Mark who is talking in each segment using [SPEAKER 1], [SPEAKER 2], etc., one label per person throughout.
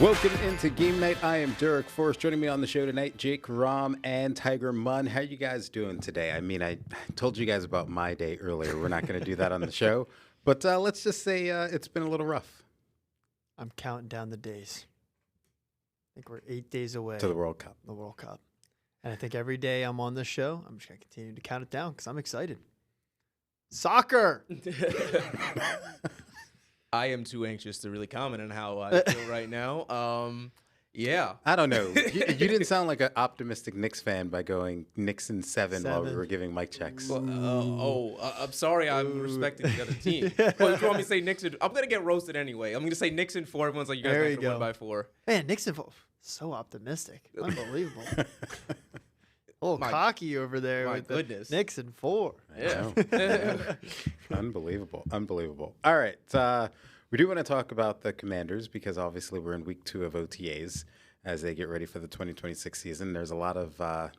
[SPEAKER 1] Welcome into Game Night. I am Derek Forrest. Joining me on the show tonight, Jake Rom and Tiger Munn. How are you guys doing today? I mean, I told you guys about my day earlier. We're not going to do that on the show. But let's just say it's been a little rough.
[SPEAKER 2] I'm counting down the days. I think we're 8 days away.
[SPEAKER 1] To the World Cup.
[SPEAKER 2] The World Cup. And I think every day I'm on this show, I'm just going to continue to count it down because I'm excited. Soccer!
[SPEAKER 3] I am too anxious to really comment on how I feel right now. Yeah.
[SPEAKER 1] I don't know. You didn't sound like an optimistic Knicks fan by going Knicks in 7 while we were giving mic checks.
[SPEAKER 3] Well, I'm sorry. I'm respecting the other team. Well, if you want me to say Knicks, I'm going to get roasted anyway. I'm going to say Knicks in 4. Everyone's like, you guys are going to win by 4.
[SPEAKER 2] Man, Knicks in 4. So optimistic. Unbelievable. Cocky over there.
[SPEAKER 3] My goodness.
[SPEAKER 2] Knicks in 4.
[SPEAKER 3] Yeah.
[SPEAKER 1] Unbelievable. All right. We do want to talk about the Commanders because obviously we're in week 2 of OTAs as they get ready for the 2026 season. There's a lot of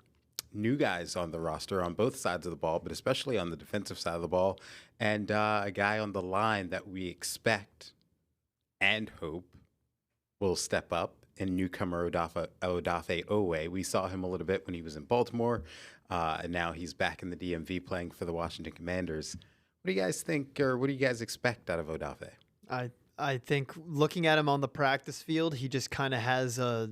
[SPEAKER 1] new guys on the roster on both sides of the ball, but especially on the defensive side of the ball, and a guy on the line that we expect and hope will step up. And newcomer Odafe Owe. We saw him a little bit when he was in Baltimore, and now he's back in the DMV playing for the Washington Commanders. What do you guys think, or what do you guys expect out of Odafe?
[SPEAKER 2] I think looking at him on the practice field, he just kind of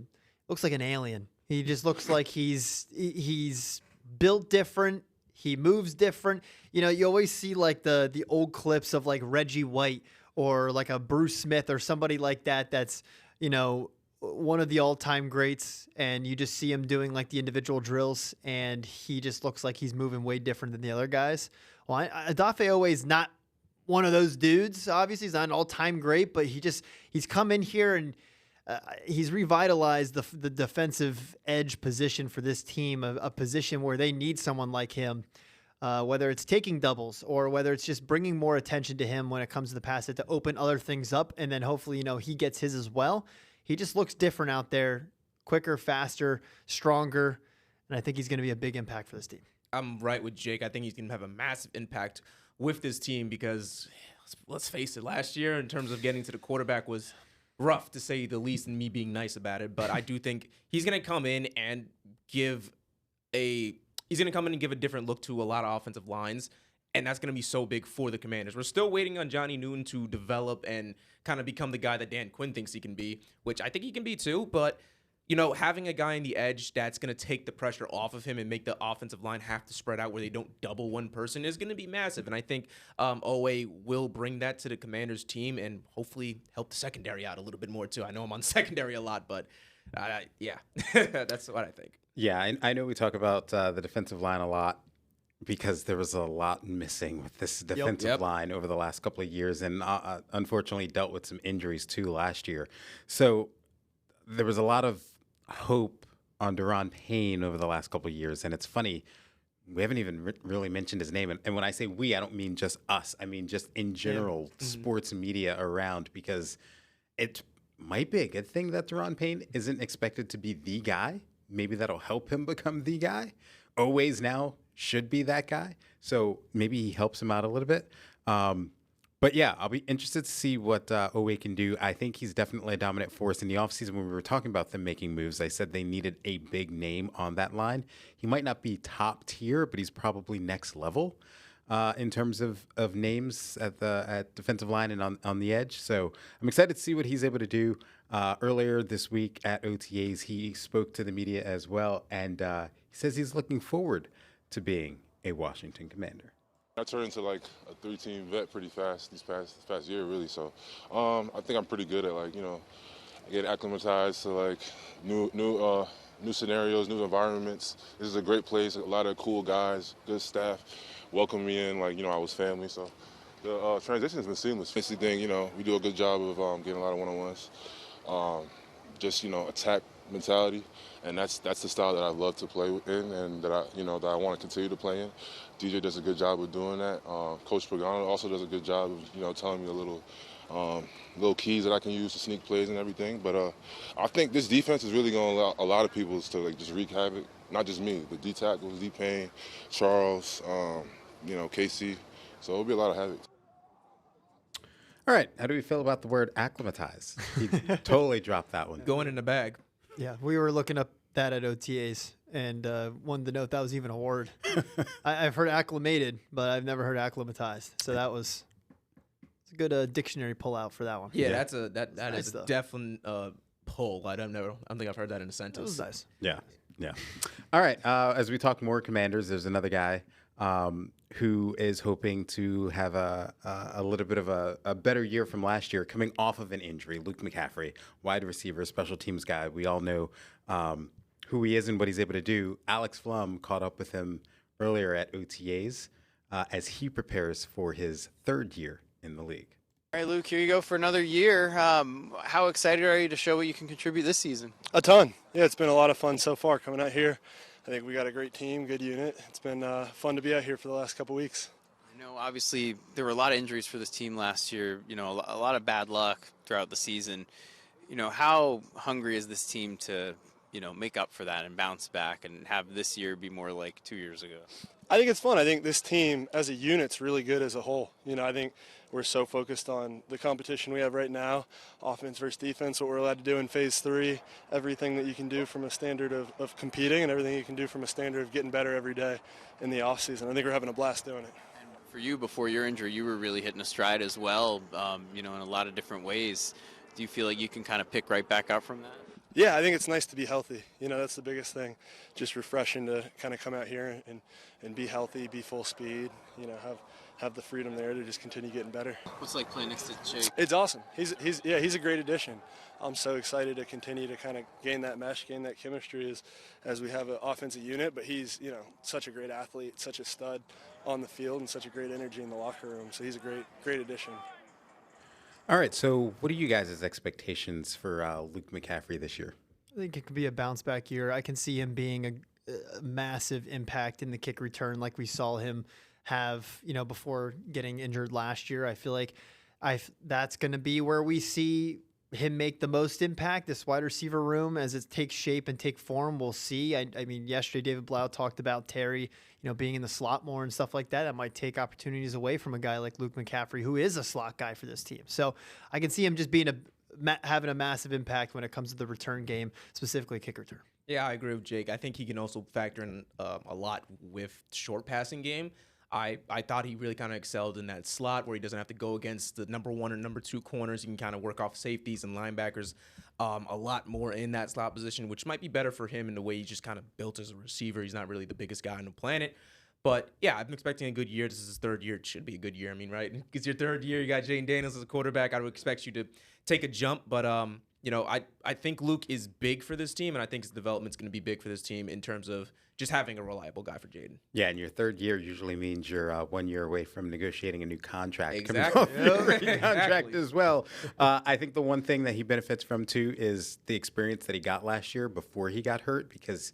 [SPEAKER 2] looks like an alien. He just looks like he's built different. He moves different. You know, you always see like the old clips of like Reggie White or like a Bruce Smith or somebody like that. That's, you know, one of the all-time greats, and you just see him doing like the individual drills, and he just looks like he's moving way different than the other guys. Well, Odafe Owe is not one of those dudes. Obviously, he's not an all-time great, but he's come in here and he's revitalized the defensive edge position for this team, a position where they need someone like him, whether it's taking doubles or whether it's just bringing more attention to him when it comes to the pass to open other things up, and then hopefully, you know, he gets his as well. He just looks different out there, quicker, faster, stronger, and I think he's going to be a big impact for this team.
[SPEAKER 3] I'm right with Jake. I think he's going to have a massive impact with this team because, let's face it, last year in terms of getting to the quarterback was rough, to say the least, and me being nice about it. But I do think he's going to come in and give a different look to a lot of offensive lines. And that's going to be so big for the Commanders. We're still waiting on Johnny Newton to develop and kind of become the guy that Dan Quinn thinks he can be, which I think he can be too. But, you know, having a guy on the edge that's going to take the pressure off of him and make the offensive line have to spread out where they don't double one person is going to be massive. And I think Owe will bring that to the Commanders team and hopefully help the secondary out a little bit more too. I know I'm on secondary a lot, but yeah, that's what I think.
[SPEAKER 1] Yeah, I know we talk about the defensive line a lot, because there was a lot missing with this defensive line over the last couple of years, and unfortunately dealt with some injuries too last year. So there was a lot of hope on Daron Payne over the last couple of years, and it's funny, we haven't even really mentioned his name. And when I say we, I don't mean just us. I mean just in general, sports media around, because it might be a good thing that Daron Payne isn't expected to be the guy. Maybe that'll help him become the guy. Always now should be that guy. So maybe he helps him out a little bit. But yeah, I'll be interested to see what Owe can do. I think he's definitely a dominant force. In the offseason, when we were talking about them making moves, I said they needed a big name on that line. He might not be top tier, but he's probably next level in terms of names at defensive line and on the edge. So I'm excited to see what he's able to do. Earlier this week at OTAs, he spoke to the media as well, and he says he's looking forward to being a Washington Commander.
[SPEAKER 4] I turned into like a 3-team vet pretty fast this past year, really. So I think I'm pretty good at, like, you know, getting acclimatized to like new scenarios, new environments. This is a great place, a lot of cool guys, good staff, welcome me in like, you know, I was family. So the transition has been seamless. Basic thing, you know, we do a good job of getting a lot of one-on-ones. Just, you know, attack mentality, and that's the style that I love to play in, and that I want to continue to play in. DJ does a good job of doing that. Coach Pagano also does a good job of, you know, telling me the little keys that I can use to sneak plays and everything. But I think this defense is really going to allow a lot of people to like just wreak havoc. Not just me, but D tackles, D Payne, Charles, you know, KC. So it'll be a lot of havoc.
[SPEAKER 1] All right. How do we feel about the word acclimatize? He totally dropped that one.
[SPEAKER 3] Going in the bag.
[SPEAKER 2] Yeah, we were looking up that at OTAs and wanted to know if that was even a word. I've heard acclimated, but I've never heard acclimatized. So that was a good dictionary pull out for that one.
[SPEAKER 3] Yeah, that is
[SPEAKER 2] nice,
[SPEAKER 3] a definite pull. I don't think I've heard that in a
[SPEAKER 2] That
[SPEAKER 3] sentence.
[SPEAKER 2] was nice.
[SPEAKER 1] Yeah. Yeah. All right. As we talk more Commanders, there's another guy who is hoping to have a little bit of a better year from last year, coming off of an injury. Luke McCaffrey, wide receiver, special teams guy. We all know who he is and what he's able to do. Alex Flum caught up with him earlier at OTAs as he prepares for his third year in the league.
[SPEAKER 5] All right, Luke, here you go for another year. How excited are you to show what you can contribute this season?
[SPEAKER 6] A ton. Yeah, it's been a lot of fun so far coming out here. I think we got a great team, good unit. It's been fun to be out here for the last couple weeks.
[SPEAKER 5] I know, obviously, there were a lot of injuries for this team last year. You know, a lot of bad luck throughout the season. You know, how hungry is this team to, make up for that and bounce back and have this year be more like 2 years ago?
[SPEAKER 6] I think it's fun. I think this team as a unit's really good as a whole. I think we're so focused on the competition we have right now, offense versus defense, what we're allowed to do in phase 3, everything that you can do from a standard of competing and everything you can do from a standard of getting better every day in the offseason. I think we're having a blast doing it.
[SPEAKER 5] And for you, before your injury, you were really hitting a stride as well, in a lot of different ways. Do you feel like you can kind of pick right back up from that?
[SPEAKER 6] Yeah, I think it's nice to be healthy. That's the biggest thing. Just refreshing to kind of come out here and be healthy, be full speed, have the freedom there to just continue getting better.
[SPEAKER 5] What's it like playing next to Jake?
[SPEAKER 6] It's awesome. He's a great addition. I'm so excited to continue to kind of gain that mesh, gain that chemistry as we have an offensive unit, but he's, such a great athlete, such a stud on the field and such a great energy in the locker room. So he's a great addition.
[SPEAKER 1] All right. So what are you guys' expectations for Luke McCaffrey this year?
[SPEAKER 2] I think it could be a bounce back year. I can see him being a massive impact in the kick return like we saw him have, before getting injured last year. I feel like that's going to be where we see him make the most impact, this wide receiver room, as it takes shape and take form. We'll see. I mean, yesterday David Blau talked about Terry, being in the slot more and stuff like that. That might take opportunities away from a guy like Luke McCaffrey, who is a slot guy for this team. So I can see him just being having a massive impact when it comes to the return game, specifically kick return.
[SPEAKER 3] Yeah, I agree with Jake. I think he can also factor in a lot with short passing game. I thought he really kind of excelled in that slot where he doesn't have to go against the number 1 and number 2 corners. He can kind of work off safeties and linebackers a lot more in that slot position, which might be better for him in the way he's just kind of built as a receiver. He's not really the biggest guy on the planet. But, yeah, I'm expecting a good year. This is his third year. It should be a good year. I mean, right? It's your third year. You got Jane Daniels as a quarterback. I would expect you to take a jump. But, I think Luke is big for this team, and I think his development's going to be big for this team in terms of just having a reliable guy for Jaden.
[SPEAKER 1] Yeah, and your third year usually means you're 1 year away from negotiating a new contract.
[SPEAKER 3] Exactly.
[SPEAKER 1] Coming off your contract as well. I think the one thing that he benefits from, too, is the experience that he got last year before he got hurt, because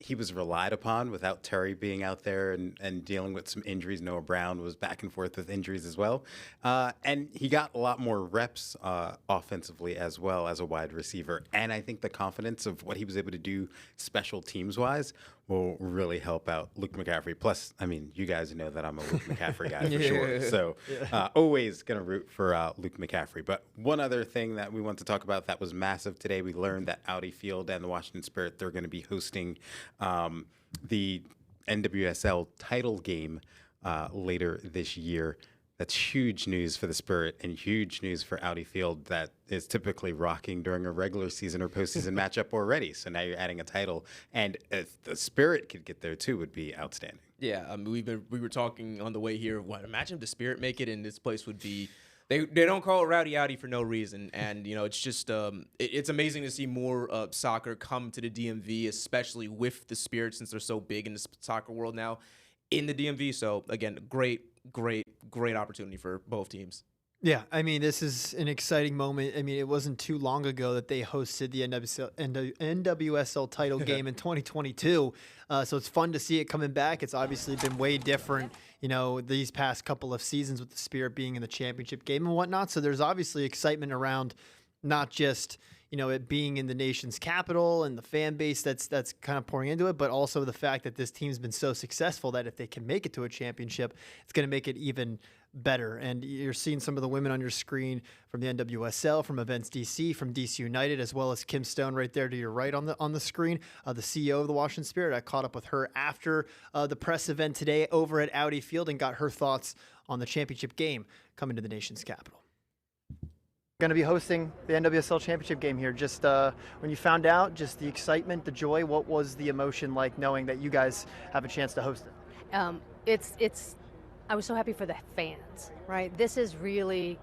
[SPEAKER 1] he was relied upon without Terry being out there and dealing with some injuries. Noah Brown was back and forth with injuries as well. And he got a lot more reps offensively as well as a wide receiver. And I think the confidence of what he was able to do special teams-wise will really help out Luke McCaffrey. Plus, I mean, you guys know that I'm a Luke McCaffrey guy for sure. So always going to root for Luke McCaffrey. But one other thing that we want to talk about that was massive today, we learned that Audi Field and the Washington Spirit, they're going to be hosting the NWSL title game later this year. That's huge news for the Spirit and huge news for Audi Field that is typically rocking during a regular season or postseason matchup already. So now you're adding a title. And if the Spirit could get there too, would be outstanding.
[SPEAKER 3] Yeah, we were talking on the way here. Imagine if the Spirit make it and this place would be – They don't call it Rowdy Audi for no reason. And, it's just it's amazing to see more soccer come to the DMV, especially with the Spirit since they're so big in the soccer world now in the DMV. So, again, great opportunity for both teams.
[SPEAKER 2] Yeah, I mean, this is an exciting moment. I mean, it wasn't too long ago that they hosted the NWSL title game in 2022. So it's fun to see it coming back. It's obviously been way different, these past couple of seasons with the Spirit being in the championship game and whatnot. So there's obviously excitement around not just, it being in the nation's capital and the fan base that's kind of pouring into it, but also the fact that this team's been so successful that if they can make it to a championship, it's going to make it even better. And you're seeing some of the women on your screen from the NWSL, from Events DC, from DC United, as well as Kim Stone right there to your right on the screen, the CEO of the Washington Spirit. I caught up with her after the press event today over at Audi Field and got her thoughts on the championship game coming to the nation's capital. Going to be hosting the NWSL championship game here. Just when you found out, just the excitement, the joy, what was the emotion like knowing that you guys have a chance to host it?
[SPEAKER 7] I was so happy for the fans, right? This is really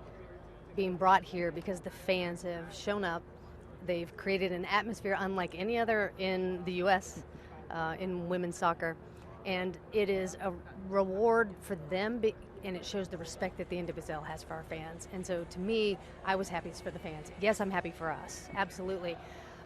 [SPEAKER 7] being brought here because the fans have shown up. They've created an atmosphere unlike any other in the U.S. In women's soccer. And it is a reward for them, and it shows the respect that the NWSL has for our fans. And so to me, I was happiest for the fans. Yes, I'm happy for us, absolutely.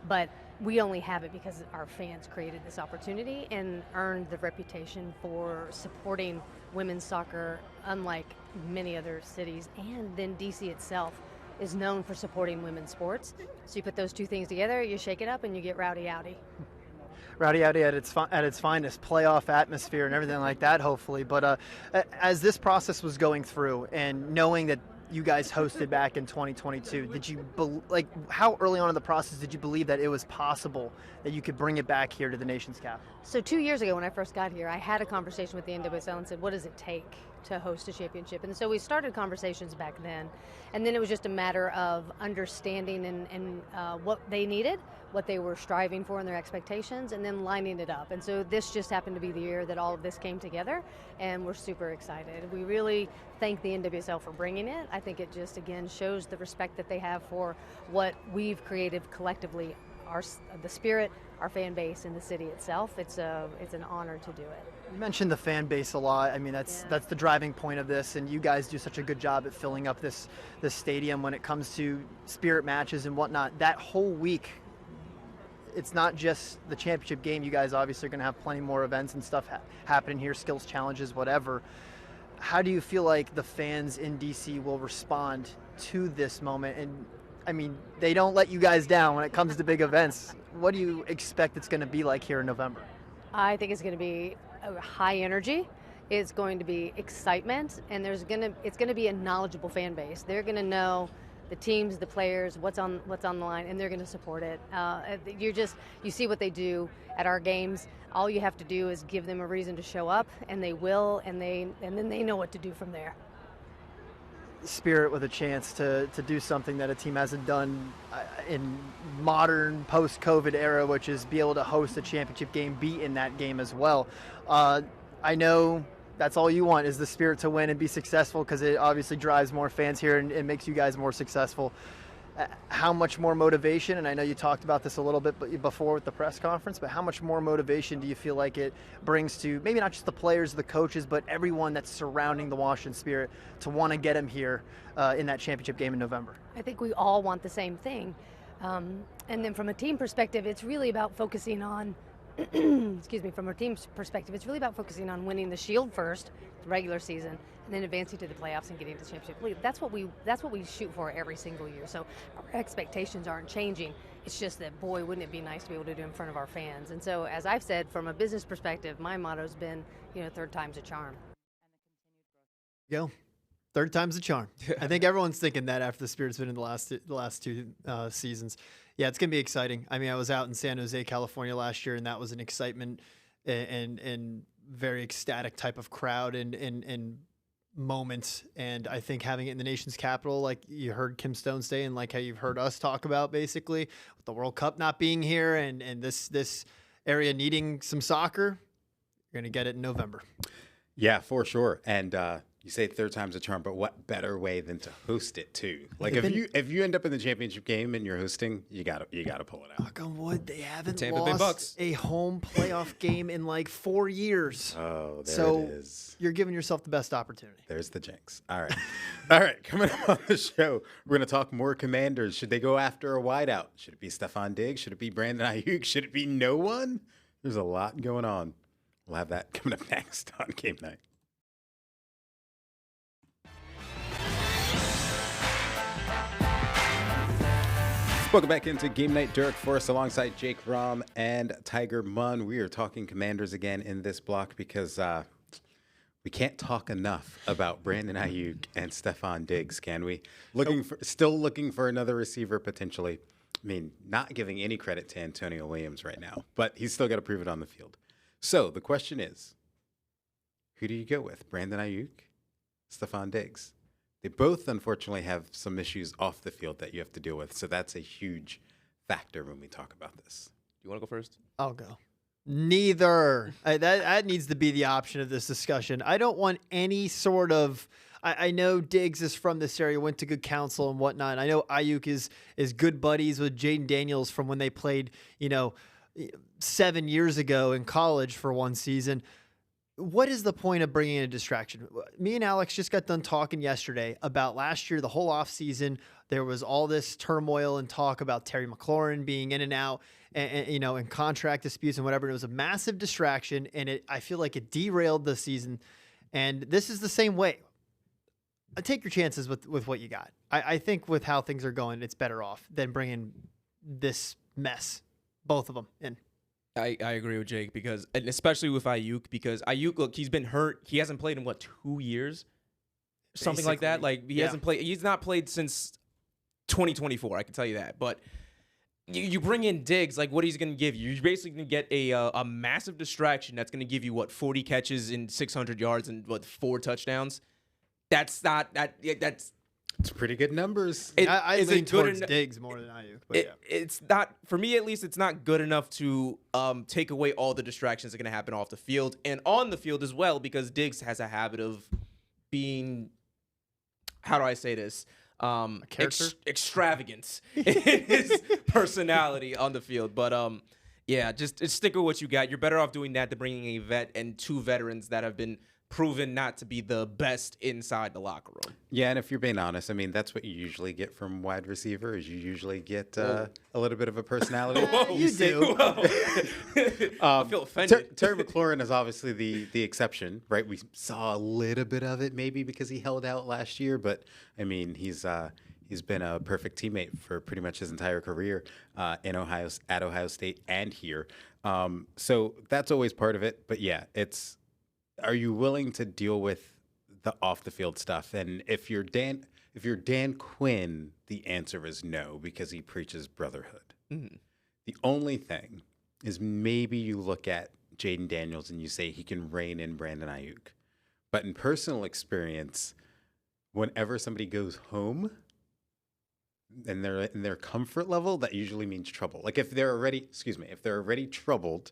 [SPEAKER 7] But we only have it because our fans created this opportunity and earned the reputation for supporting women's soccer, unlike many other cities. And then DC itself is known for supporting women's sports. So you put those two things together, you shake it up, and you get Rowdy Audi.
[SPEAKER 2] Rowdy Audi at its finest, playoff atmosphere and everything like that, hopefully. But as this process was going through and knowing that you guys hosted back in 2022, did you how early on in the process did you believe that it was possible that you could bring it back here to the nation's capital?
[SPEAKER 7] So 2 years ago when I first got here, I had a conversation with the NWSL and said, what does it take to host a championship? And so we started conversations back then. And then it was just a matter of understanding and what they needed, what they were striving for and their expectations, and then lining it up. And so this just happened to be the year that all of this came together, and we're super excited. We really thank the NWSL for bringing it. I think it just, again, shows the respect that they have for what we've created collectively, the Spirit, our fan base, and the city itself. It's an honor to do it.
[SPEAKER 2] You mentioned the fan base a lot. I mean, that's the driving point of this, and you guys do such a good job at filling up this stadium when it comes to Spirit matches and whatnot. That whole week, it's not just the championship game. You guys obviously are going to have plenty more events and stuff happening here, skills challenges, whatever. How do you feel like the fans in DC will respond to this moment? And I mean, they don't let you guys down when it comes to big events. What do you expect it's going to be like here in November?
[SPEAKER 7] I think it's going to be a high energy. It's going to be excitement, and it's going to be a knowledgeable fan base. They're going to know the teams, the players, what's on the line, and they're going to support it. You see what they do at our games. All you have to do is give them a reason to show up, and they will, and then they know what to do from there.
[SPEAKER 2] Spirit with a chance to do something that a team hasn't done in modern post-COVID era, which is be able to host a championship game, be in that game as well. I know that's all you want is the Spirit to win and be successful because it obviously drives more fans here and it makes you guys more successful. How much more motivation, and I know you talked about this a little bit before with the press conference, but how much more motivation do you feel like it brings to maybe not just the players, the coaches, but everyone that's surrounding the Washington Spirit to want to get them here in that championship game in November?
[SPEAKER 7] I think we all want the same thing. And then from a team perspective, it's really about focusing on from a team's perspective, it's really about focusing on winning the Shield first, the regular season, and then advancing to the playoffs and getting to the championship. That's what we shoot for every single year. So our expectations aren't changing. It's just that, boy, wouldn't it be nice to be able to do it in front of our fans. And so, as I've said, from a business perspective, my motto's been, third time's a charm.
[SPEAKER 2] Go. Third time's a charm. I think everyone's thinking that after the Spirit's been in the last two seasons. Yeah, it's going to be exciting. I mean, I was out in San Jose, California last year, and that was an excitement and very ecstatic type of crowd and moments. And I think having it in the nation's capital, like you heard Kim Stone say, and like how you've heard us talk about, basically, with the World Cup not being here and this area needing some soccer, you're going to get it in November.
[SPEAKER 1] Yeah, for sure. And you say third time's a charm, but what better way than to host it too? Like if you end up in the championship game and you're hosting, you gotta pull it out.
[SPEAKER 2] Knock on wood, they haven't
[SPEAKER 3] Tampa Bay
[SPEAKER 2] lost
[SPEAKER 3] Bucks.
[SPEAKER 2] a home playoff game in like 4 years.
[SPEAKER 1] Oh, there
[SPEAKER 2] so
[SPEAKER 1] it is.
[SPEAKER 2] You're giving yourself the best opportunity.
[SPEAKER 1] There's the jinx. All right. All right. Coming up on the show, we're going to talk more Commanders. Should they go after a wideout? Should it be Stephon Diggs? Should it be Brandon Ayuk? Should it be no one? There's a lot going on. We'll have that coming up next on Game Night. Welcome back into Game Night. Derek Forrest alongside Jake Rom and Tiger Munn. We are talking Commanders again in this block because we can't talk enough about Brandon Ayuk and Stephon Diggs, can we? Still looking for another receiver potentially. I mean, not giving any credit to Antonio Williams right now, but he's still got to prove it on the field. So the question is, who do you go with, Brandon Ayuk, Stephon Diggs? They both, unfortunately, have some issues off the field that you have to deal with, so that's a huge factor when we talk about this.
[SPEAKER 3] Do you want to go first?
[SPEAKER 2] I'll go. Neither. That needs to be the option of this discussion. I don't want any sort of. I know Diggs is from this area, went to good counsel and whatnot. I know Ayuk is good buddies with Jaden Daniels from when they played, 7 years ago in college for one season. What is the point of bringing in a distraction? Me and Alex just got done talking yesterday about last year, the whole offseason. There was all this turmoil and talk about Terry McLaurin being in and out and contract disputes and whatever. It was a massive distraction, and I feel like it derailed the season. And this is the same way. Take your chances with what you got. I think with how things are going, it's better off than bringing this mess, both of them, in.
[SPEAKER 3] I agree with Jake and especially with Ayuk, because Ayuk, look, he's been hurt. He hasn't played in 2 years? Something like that. Like he hasn't played. He's not played since 2024. I can tell you that. But you bring in Diggs, like what he's going to give you. You're basically going to get a massive distraction that's going to give you 40 catches and 600 yards and 4 touchdowns. That's not that. That's
[SPEAKER 1] It's pretty good numbers.
[SPEAKER 2] I lean towards Diggs more than Ayuk. But
[SPEAKER 3] It's not, for me at least, it's not good enough to take away all the distractions that are going to happen off the field and on the field as well, because Diggs has a habit of being, how do I say this? Extravagance in his personality on the field. But yeah, just stick with what you got. You're better off doing that than bringing a vet and 2 veterans that have been proven not to be the best inside the locker room.
[SPEAKER 1] Yeah, and if you're being honest, I mean, that's what you usually get from wide receiver is you usually get a little bit of a personality.
[SPEAKER 2] You do.
[SPEAKER 3] I feel offended.
[SPEAKER 1] Terry McLaurin is obviously the exception, right? We saw a little bit of it maybe because he held out last year, but, I mean, he's been a perfect teammate for pretty much his entire career at Ohio State and here. So that's always part of it. But, yeah, are you willing to deal with the off the field stuff? And if you're Dan Quinn, the answer is no, because he preaches brotherhood.
[SPEAKER 3] Mm-hmm.
[SPEAKER 1] The only thing is maybe you look at Jaden Daniels and you say he can rein in Brandon Ayuk. But in personal experience, whenever somebody goes home and they're in their comfort level, that usually means trouble. Like if they're already troubled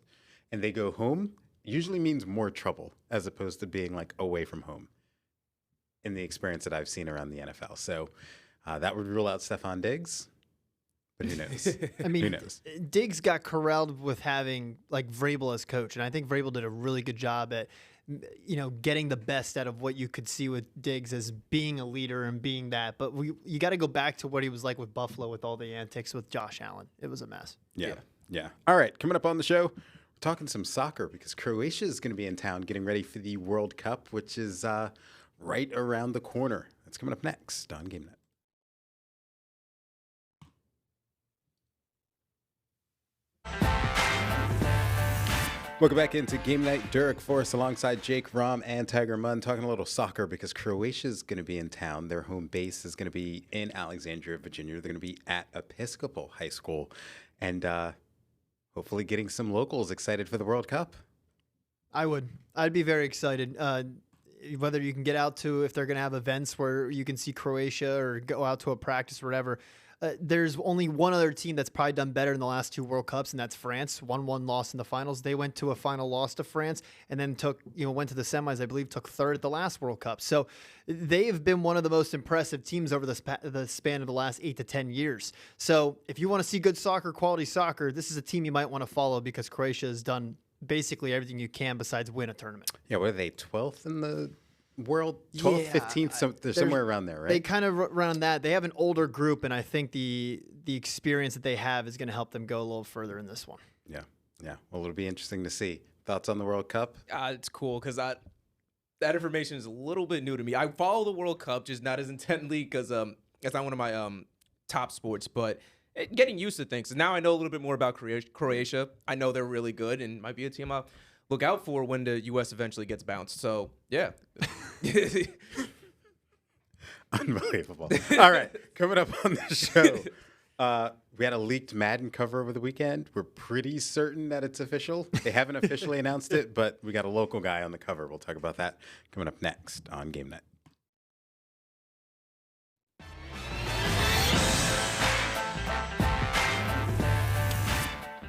[SPEAKER 1] and they go home, usually means more trouble as opposed to being like away from home in the experience that I've seen around the NFL. So that would rule out Stephon Diggs, but who knows?
[SPEAKER 2] I mean,
[SPEAKER 1] who knows?
[SPEAKER 2] Diggs got corralled with having like Vrabel as coach, and I think Vrabel did a really good job at getting the best out of what you could see with Diggs as being a leader and being that. But you got to go back to what he was like with Buffalo with all the antics with Josh Allen. It was a mess.
[SPEAKER 1] Yeah. All right, coming up on the show, we're talking some soccer because Croatia is going to be in town getting ready for the World Cup, which is right around the corner. That's coming up next on Game Night. Welcome back into Game Night. Derek Forrest alongside Jake Rom and Tiger Munn talking a little soccer because Croatia is going to be in town. Their home base is going to be in Alexandria, Virginia. They're going to be at Episcopal High School and hopefully getting some locals excited for the World Cup.
[SPEAKER 2] I'd be very excited. Whether you can get out to, if they're going to have events where you can see Croatia or go out to a practice or whatever. There's only one other team that's probably done better in the last 2 World Cups, and that's France. 1-1 loss in the finals. They went to a final loss to France and then went to the semis, I believe, took 3rd at the last World Cup. So they've been one of the most impressive teams over the span of the last 8 to 10 years. So if you want to see good soccer, quality soccer, this is a team you might want to follow because Croatia has done basically everything you can besides win a tournament.
[SPEAKER 1] Yeah, what are they, 12th in the world? 12th, 15th, so they're somewhere around there, right?
[SPEAKER 2] They kind of around that. They have an older group, and I think the experience that they have is going to help them go a little further in this one.
[SPEAKER 1] Yeah. Well, it'll be interesting to see. Thoughts on the World Cup?
[SPEAKER 3] It's cool because that information is a little bit new to me. I follow the World Cup, just not as intently because it's not one of my top sports, but getting used to things. So now I know a little bit more about Croatia. I know they're really good and might be a team I look out for when the U.S. eventually gets bounced. So, yeah.
[SPEAKER 1] Unbelievable. All right, coming up on the show, we had a leaked Madden cover over the weekend. We're pretty certain that it's official. They haven't officially announced it, but we got a local guy on the cover. We'll talk about that coming up next on Game Night.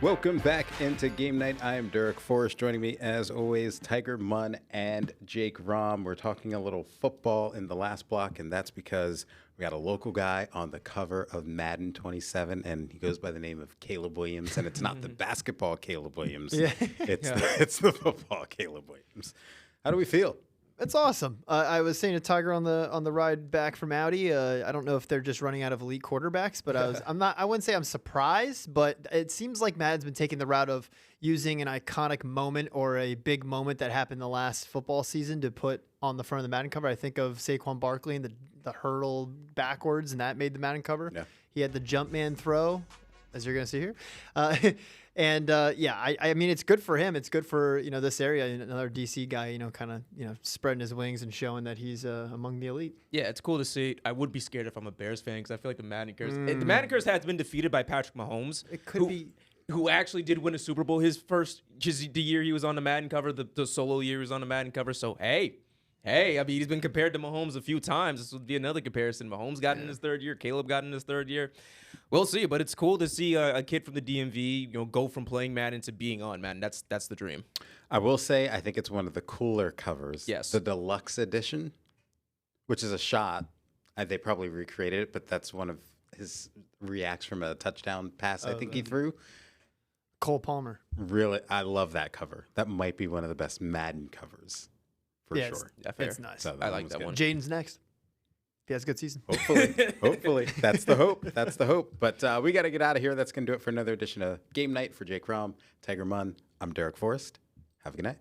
[SPEAKER 1] Welcome back into Game Night. I am Derek Forrest. Joining me, as always, Tiger Munn and Jake Rom. We're talking a little football in the last block, and that's because we got a local guy on the cover of Madden 27, and he goes by the name of Caleb Williams, and it's not the basketball Caleb Williams. It's the football Caleb Williams. How do we feel?
[SPEAKER 2] It's awesome. I was saying to Tiger on the ride back from Audi. I don't know if they're just running out of elite quarterbacks, but I wouldn't say I'm surprised, but it seems like Madden's been taking the route of using an iconic moment or a big moment that happened the last football season to put on the front of the Madden cover. I think of Saquon Barkley and the hurdle backwards, and that made the Madden cover. Yeah. He had the jump man throw, as you're going to see here. I mean, it's good for him. It's good for, this area. Another DC guy, kind of, spreading his wings and showing that he's among the elite.
[SPEAKER 3] Yeah, it's cool to see. I would be scared if I'm a Bears fan because I feel like the Madden curse. The Madden curse has been defeated by Patrick Mahomes.
[SPEAKER 2] It could be.
[SPEAKER 3] Who actually did win a Super Bowl the year he was on the Madden cover, the solo year he was on the Madden cover. So, hey, I mean, he's been compared to Mahomes a few times. This would be another comparison. Mahomes got in his third year. Caleb got in his third year. We'll see, but it's cool to see a kid from the DMV, go from playing Madden to being on Madden. That's the dream.
[SPEAKER 1] I will say I think it's one of the cooler covers.
[SPEAKER 3] Yes.
[SPEAKER 1] The deluxe edition, which is a shot. They probably recreated it, but that's one of his reacts from a touchdown pass I think he threw.
[SPEAKER 2] Cole Palmer.
[SPEAKER 1] Really, I love that cover. That might be one of the best Madden covers. For sure.
[SPEAKER 2] It's nice.
[SPEAKER 1] So
[SPEAKER 3] I like that one.
[SPEAKER 2] Jaden's next. If he has a good season.
[SPEAKER 1] Hopefully. That's the hope. But we got to get out of here. That's going to do it for another edition of Game Night. For Jake Rom, Tiger Munn, I'm Derek Forrest. Have a good night.